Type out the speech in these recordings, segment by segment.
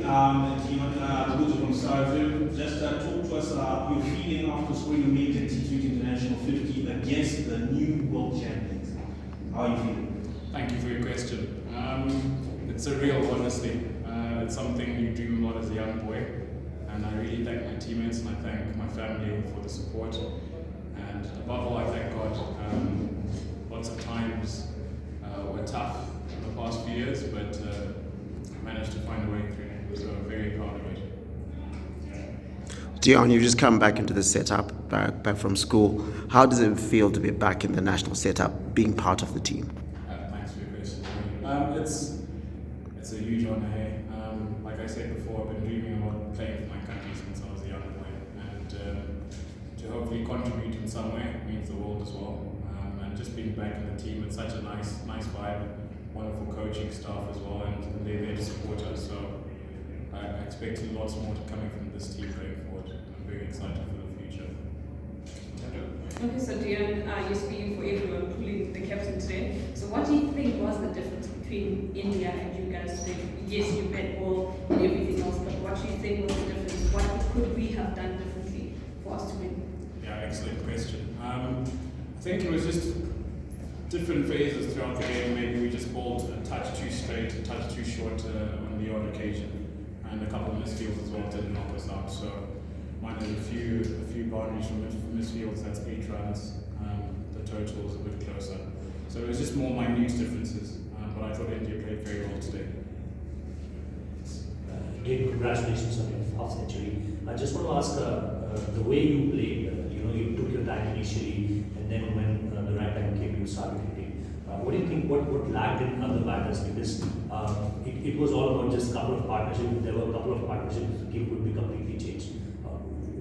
Dion, Buzo from Starfield. Just talk to us your feeling after scoring a major T20 International 50 against the new world champions. How are you feeling? Thank you for your question. It's surreal, honestly. It's something you dream a lot as a young boy. And I really thank my teammates and I thank my family for the support. And above all, I thank God. Lots of times were tough in the past few years, but managed to find a way through. So I'm very proud of it. Dion, you've just come back into the setup, back from school. How does it feel to be back in the national setup, being part of the team? Thanks for your question. It's a huge honor. Hey? Like I said before, I've been dreaming about playing for my country since I was a young boy, and to hopefully contribute in some way means the world as well. And just being back in the team, it's such a nice vibe. Wonderful coaching staff as well, and they're there to support us. So I expect lots more to coming from this team going forward. I'm very excited for the future. Okay, so Dion, you're speaking for everyone, including the captain today. So what do you think was the difference between India and you guys today? Yes, you played ball and everything else, but what do you think was the difference? What could we have done differently for us to win? Yeah, excellent question. I think it was just different phases throughout the game. Maybe we just bowled a touch too straight, a touch too short on the odd occasion, and a couple of misfields as well didn't knock us out. So minus a few boundaries from misfields, that's 8 runs. The total was a bit closer. So it was just more minute differences, but I thought India played very well today. Again, congratulations on your half century. I just want to ask the way you played. You took your time initially, and then when the right time came, you started hitting. What do you think? What lagged in other batters? Because it was all about just a couple of partnerships. There were a couple of partnerships. The game would be completely changed.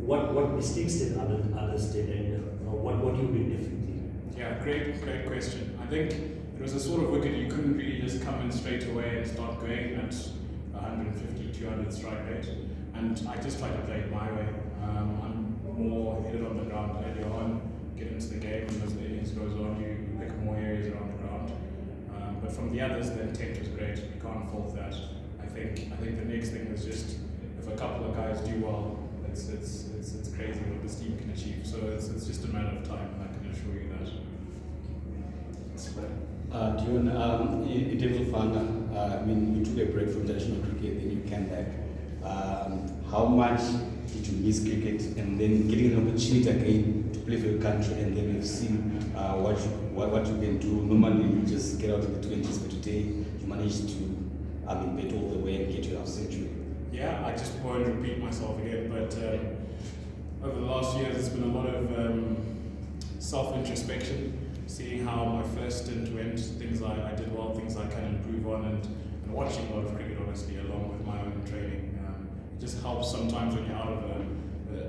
What mistakes did others did, and what you did differently? Yeah, great question. I think it was a sort of wicket you couldn't really just come in straight away and start going at 150, 200 strike rate. And I just tried to play it my way. I'm more hit it on the ground earlier on, get into the game, and as the innings goes on, you pick more areas around the ground. But from the others, the intent was great. You can't fault that. I think the next thing was just if a couple of guys do well, it's crazy what this team can achieve. So it's just a matter of time, and I can assure you that. Dion, in terms of fun, you took a break from international cricket, then you came back. How much did you miss cricket, and then getting an opportunity again to play for your country, and then we've seen what you can do. Normally you just get out of the 20s, but today you managed to bet all the way and get your half century. Yeah, I just won't repeat myself again, but over the last years it's been a lot of self-introspection, seeing how my first stint went, things I did well, things I can improve on, and watching a lot of cricket honestly along with my own training. It just helps sometimes when you're out of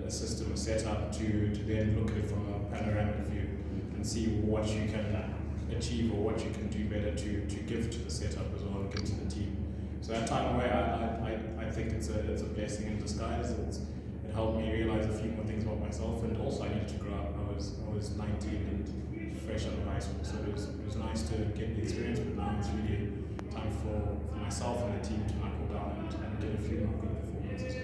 a system, a setup, to then look at it from a panoramic view and see what you can achieve or what you can do better to give to the setup as well and give to the team. So that time away, I think it's a blessing in disguise. It helped me realize a few more things about myself, and also I needed to grow up. I was 19 and fresh out of high school, so it was nice to get the experience. But now it's really time for myself and the team to knuckle down and get a few more good performances.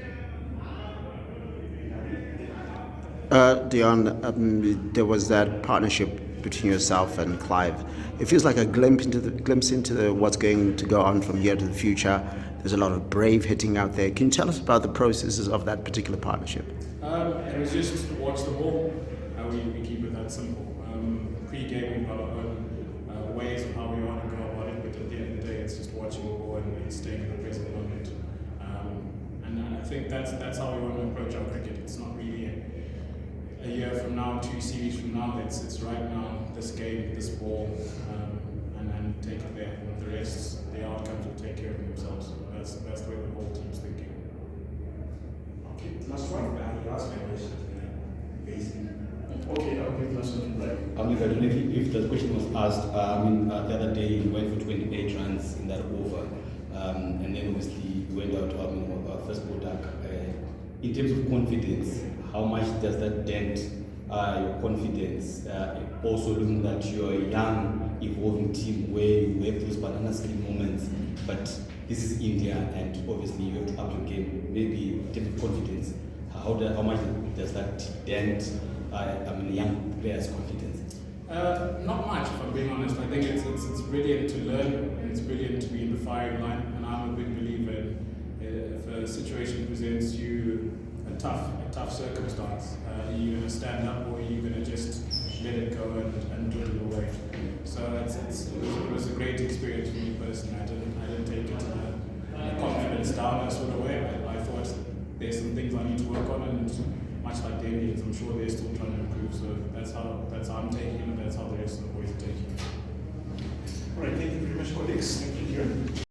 Dion, there was that partnership between yourself and Clive. It feels like a glimpse into what's going to go on from here to the future. There's a lot of brave hitting out there. Can you tell us about the processes of that particular partnership? It was just watch the ball. We keep it that simple. Pre-game, we've got our own ways of how we want to go about it, but at the end of the day, it's just watching the ball and staying in the present moment. And I think that's how we want to approach our cricket. It's not really a year from now, 2 series from now. It's right now, this game, this ball, and take it there. And the rest, the outcomes will take care of themselves. That's the way the whole team's thinking. Okay, last one. You asked my question. Basically. Okay, I'll give last one. I don't know if the question was asked. The other day you went for 28 runs in that over, and then obviously you went out first ball dark. In terms of confidence, how much does that dent your confidence? Also looking that you're young evolving team where you have those banana skin moments, but this is India, and obviously you have to up your game, maybe in terms of confidence. How much does that dent young players' confidence? Not much, if I'm being honest. I think it's brilliant to learn, and it's brilliant to be in the firing line, and I'm a big believer in if a situation presents you a tough circumstance, you're going to stand up or you're going to just let it go and do it away. So it was a great experience for me personally. I didn't take it in a confidence down sort of way. I thought there's some things I need to work on, and much like the Indians, I'm sure they're still trying to improve. So that's how I'm taking it, and that's how the rest of the boys are taking it. All right, thank you very much, colleagues. Thank you, Dion.